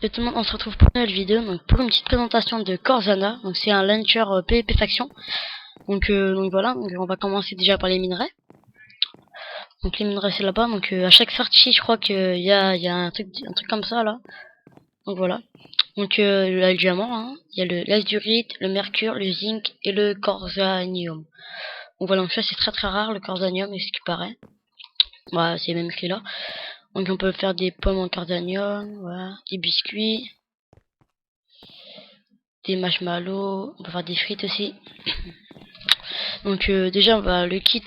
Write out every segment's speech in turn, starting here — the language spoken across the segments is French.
Et tout le monde, on se retrouve pour une nouvelle vidéo, donc pour une petite présentation de Corzana. Donc c'est un launcher PvP faction. Donc voilà, donc on va commencer déjà par les minerais. Donc les minerais c'est là-bas, donc à chaque sortie je crois qu'il y a un truc comme ça là. Donc voilà. Donc le diamant, hein. Il y a le l'azurite, le mercure, le zinc et le corzanium. Donc voilà, donc ça c'est très rare le corzanium, ce qui paraît. Voilà, c'est même écrit là. Donc on peut faire des pommes en corzanium, voilà, des biscuits, des marshmallows, on peut faire des frites aussi. Donc déjà on va le kit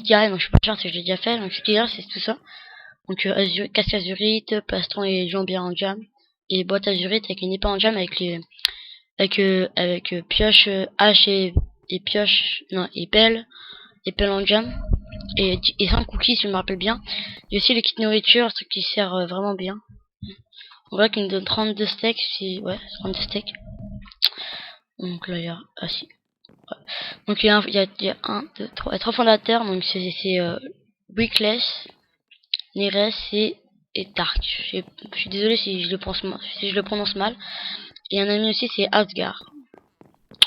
carré, donc je suis pas sûr si je l'ai déjà fait, donc ce qu'il y a c'est tout ça. Donc casque azurite, plastron et jambière en jam, et boîte azurite avec une épée en jam avec les avec pioche hache et pioche non et pelle en jam et 5 cookies si je me rappelle bien. Il y a aussi le kit nourriture, ce qui sert vraiment bien. On voit qu'il nous donne 32 steaks, si ouais 32 steaks. Donc là il y a si. Donc il y a 1, 2, 3, 3 fondateurs, donc c'est Wickless, Neres et Dark. Je suis désolé si je le prononce mal. Et un ami aussi c'est Asgard.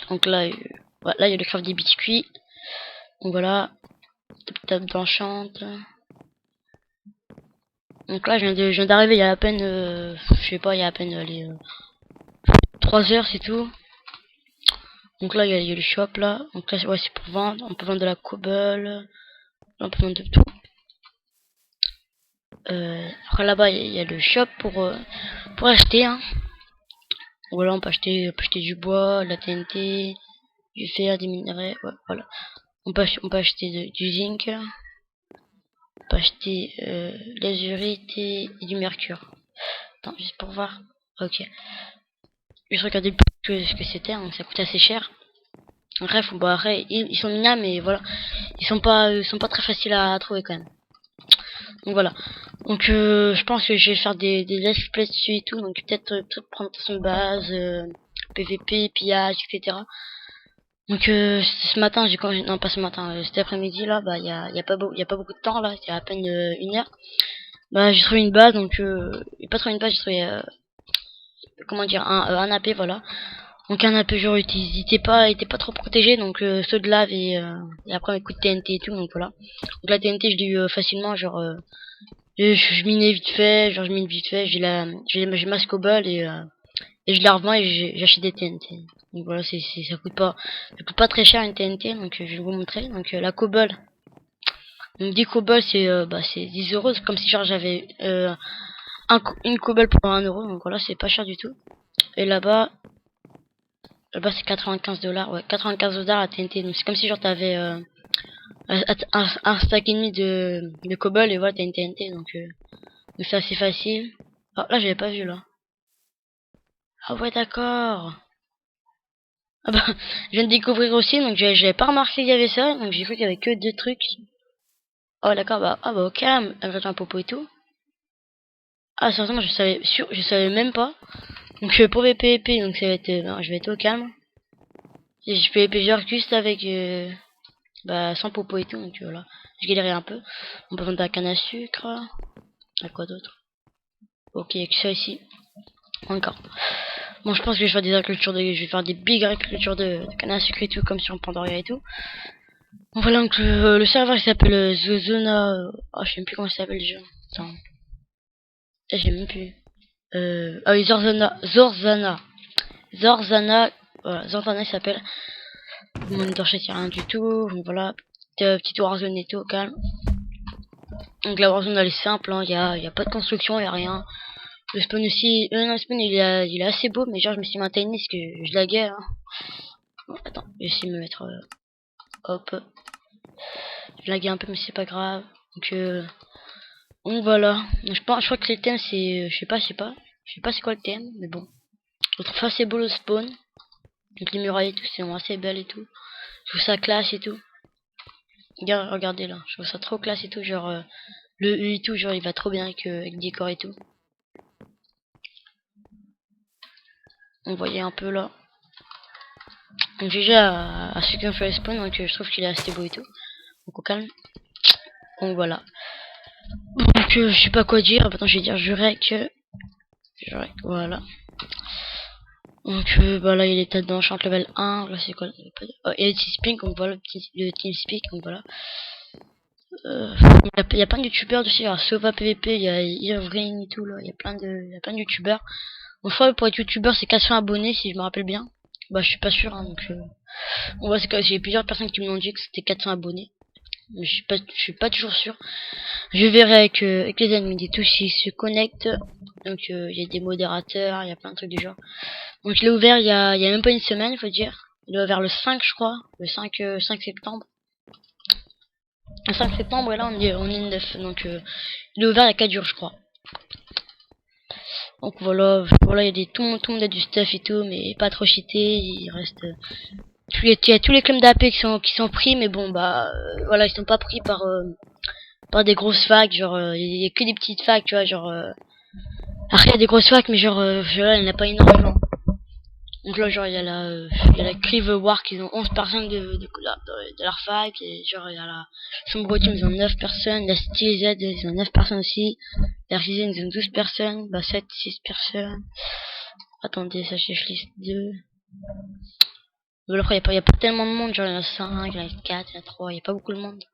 Donc là, là il y a le craft des biscuits. Donc voilà, table d'enchante. Donc là je viens d'arriver il y a à peine, je sais pas, il y a à peine les 3 heures c'est tout. Donc là il y a le shop là. Donc là ouais, c'est pour vendre. On peut vendre de la cobble. On peut vendre de tout. Après là-bas il y a le shop pour acheter. Hein. Voilà, on peut acheter du bois, de la TNT, du fer, des minerais. Ouais, voilà. On peut acheter du zinc. On peut acheter l'azurite et du mercure. Attends, juste pour voir. Ok. Juste regarder ce que c'était. Hein, ça coûte assez cher. Bref, bon, après, ils sont minables, mais voilà. Ils sont pas très faciles à trouver quand même. Donc voilà. Donc je pense que je vais faire des let's play dessus et tout. Donc peut-être prendre son base, PVP, pillage, etc. Donc ce matin, non pas ce matin, cet après-midi là, bah y a pas beaucoup de temps là, il y a à peine 1 heure. Bah j'ai trouvé une base, donc pas trouvé une base, j'ai trouvé comment dire un AP, voilà. Donc un AP genre il était pas trop protégé, donc ceux de lave et après mes coups de TNT et tout, donc voilà. Donc la TNT je l'ai eu facilement, genre je minais vite fait, genre je mine vite fait, j'ai ma cobble et je la revends et j'achète des TNT. Donc voilà, ça coûte pas très cher une TNT, donc je vais vous montrer. Donc la cobble, donc 10 cobble c'est 10 euros, c'est comme si genre j'avais une cobble pour 1 euro, donc voilà c'est pas cher du tout. Et là-bas c'est 95 $, ouais 95 $ la TNT, donc c'est comme si genre t'avais un stack et demi de cobble et voilà t'as une TNT, donc c'est assez facile. Ah là j'avais pas vu là. Ah ouais d'accord. Ah bah, je viens de découvrir aussi, donc j'avais pas remarqué qu'il y avait ça, donc j'ai cru qu'il y avait que 2 trucs. Oh d'accord, bah au calme, avec un popo et tout. Ah sérieusement je savais même pas. Donc pour les PvP, donc ça va être, non, je vais être au calme. Et je PvP genre juste avec, sans popo et tout, donc voilà. Je galérais un peu. On peut vendre de la canne à sucre. À quoi d'autre? Ok, il y a que ça ici. Encore. Bon, je pense que je vais faire des big agricultures de canne à sucre et tout, comme sur Pandoria et tout. Bon, voilà, donc le serveur il s'appelle Zozona. Oh, je sais même plus comment il s'appelle le jeu. Attends. J'ai même plus. Ah oui, Zorzana. Voilà, Zorzana il s'appelle. Mon torchette, il n'y a rien du tout. Donc voilà. Petite warzone et tout, au calme. Donc la warzone elle est simple, hein. Y a pas de construction, y a rien. Le spawn aussi. Non, le spawn il est assez beau, mais genre je me suis maintenu parce que je laguais. Hein. Bon, attends, je vais essayer de me mettre. Hop. Je laguais un peu, mais c'est pas grave. Donc voilà. Je crois que le thème c'est, je sais pas c'est quoi le thème, mais bon. Je trouve assez beau le spawn. Donc les murailles et tout, c'est assez belle et tout. Je trouve ça classe et tout. Regardez là, je trouve ça trop classe et tout, genre le U et tout, genre il va trop bien avec le décor et tout. On voyait un peu là. Donc déjà à ceux qui ont fait le spawn, donc je trouve qu'il est assez beau et tout. Donc au calme. Donc voilà. Donc je sais pas quoi dire, maintenant je vais dire je rec. Voilà. Donc bah là il est peut-être dans Chant level 1, là c'est quoi oh, il y a le Teamspeak, donc voilà le Teamspeak, donc voilà. Il y a plein de youtubeurs dessus, il y a Sova PVP, il y a Irving et tout là, il y a plein de youtubeurs. Bon, je crois que pour être youtubeur c'est 400 abonnés si je me rappelle bien. Bah je suis pas sûr hein, donc on voit c'est que j'ai plusieurs personnes qui me l'ont dit que c'était 400 abonnés. Mais je suis pas toujours sûr. Je verrai avec les admins et tout s'ils se connectent. Donc il y a des modérateurs, il y a plein de trucs du genre. Donc je l'ai ouvert il y a même pas une semaine, faut dire. Il est ouvert le 5 je crois, le 5 septembre. Le 5 septembre et là on est le 9. Donc il est ouvert il y a 4 jours je crois. Donc voilà, il y a tout le monde a du stuff et tout, mais pas trop cheaté, il reste il y a tous les clubs d'AP qui sont pris, mais bon bah voilà, ils sont pas pris par des grosses facs, genre il y a que des petites facs, tu vois, genre après il y a des grosses facs, mais genre là il n'y en a pas énormément. Donc là genre il y a la Crive War qui ont 11 personnes de leur fac, et genre il y a la Sombre Team ils ont 9 personnes, la Steel Z ils ont 9 personnes aussi, la Risen ils ont 12 personnes, bah 6 personnes. Attendez, ça je liste 2. Voilà, après il y a pas tellement de monde, genre il y en a 5, il y en a 4, il y en a 3, il y a pas beaucoup de monde.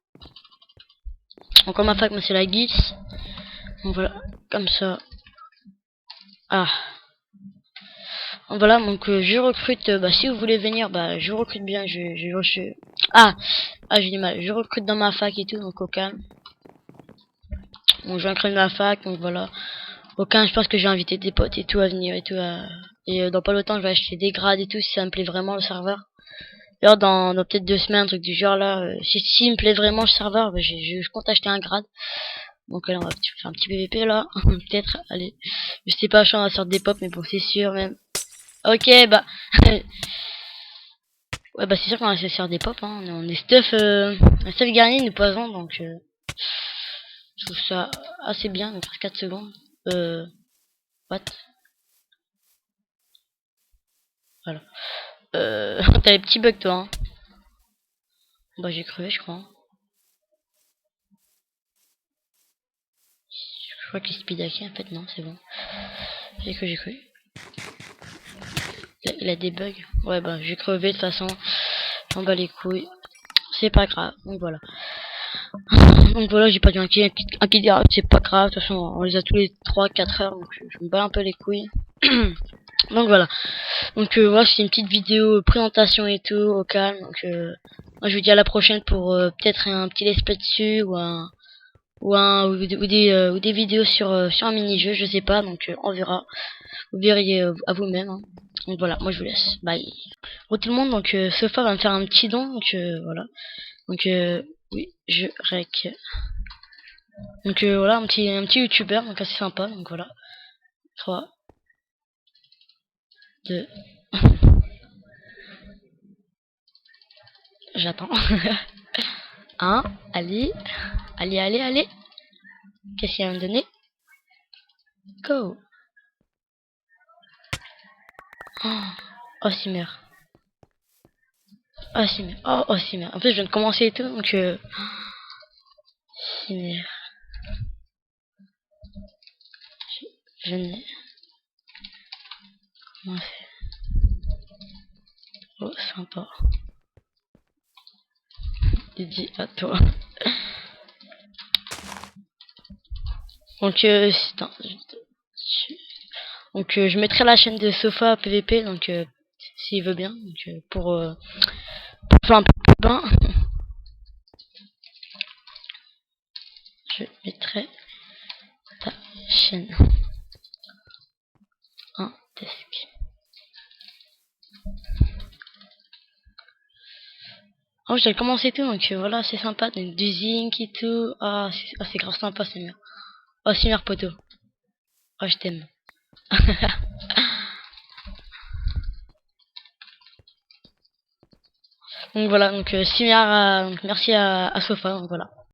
Encore ma fac, moi c'est la Gis. Donc voilà, comme ça. Ah. Donc voilà, donc je recrute, bah si vous voulez venir, bah je recrute bien, Ah, j'ai du mal, je recrute dans ma fac et tout, donc au calme. Donc je vais créer ma fac, donc voilà. Au calme, je pense que je vais inviter des potes et tout à venir et tout. Et dans pas longtemps, je vais acheter des grades et tout, si ça me plaît vraiment le serveur. D'ailleurs, dans peut-être 2 semaines, un truc du genre là, si me plaît vraiment le serveur, bah, je compte acheter un grade. Donc là, on va faire un petit PVP là, peut-être, allez. Je sais pas, je suis en sorte des pop, mais bon, c'est sûr même. Ok, bah... ouais, bah c'est sûr qu'on va se faire des pop, hein. On est stuff garni, nous poison, donc je trouve ça assez bien, donc 4 secondes. What? Voilà. T'as les petits bugs, toi, hein. Bah j'ai crevé, je crois. Hein. Je crois qu'il speed hacké, en fait, non, c'est bon. J'ai cru. Il a des bugs. Ouais, bah j'ai crevé de toute façon. J'en bats les couilles. C'est pas grave, donc voilà. Donc voilà, j'ai pas dû un kill direct, c'est pas grave, de toute façon on les a tous les 3-4 heures, donc je me bats un peu les couilles. Donc voilà. Donc voilà, c'est une petite vidéo présentation et tout, au calme. Donc moi je vous dis à la prochaine pour peut-être un petit let's play dessus ou des vidéos sur un mini-jeu, je sais pas, donc on verra. Vous verriez à vous-même. Hein. Donc voilà, moi je vous laisse. Bye. Bon tout le monde, donc Sofa va me faire un petit don, donc voilà. Donc oui, je rec. Donc voilà, un petit youtubeur, donc assez sympa, donc voilà. 3, 2, j'attends. 1, allez, allez. Qu'est-ce qu'il va me donner? Go. Oh, Simmer. Oh, Simmer. Oh, Simmer. En plus, je viens de commencer et tout, donc Simmer. Je n'ai commencé. Oh, sympa. Dédié à toi. Donc, je mettrai la chaîne de Sofa PVP, donc s'il veut bien, donc, pour faire un peu de bain. Je mettrai ta chaîne. Un desk. Oh, j'ai commencé tout, donc voilà, c'est sympa, donc du zinc et tout. Ah, c'est grave sympa, c'est mieux. Oh, c'est meilleur poteau. Oh, je t'aime. Donc voilà, donc, donc merci à Sofa, donc voilà.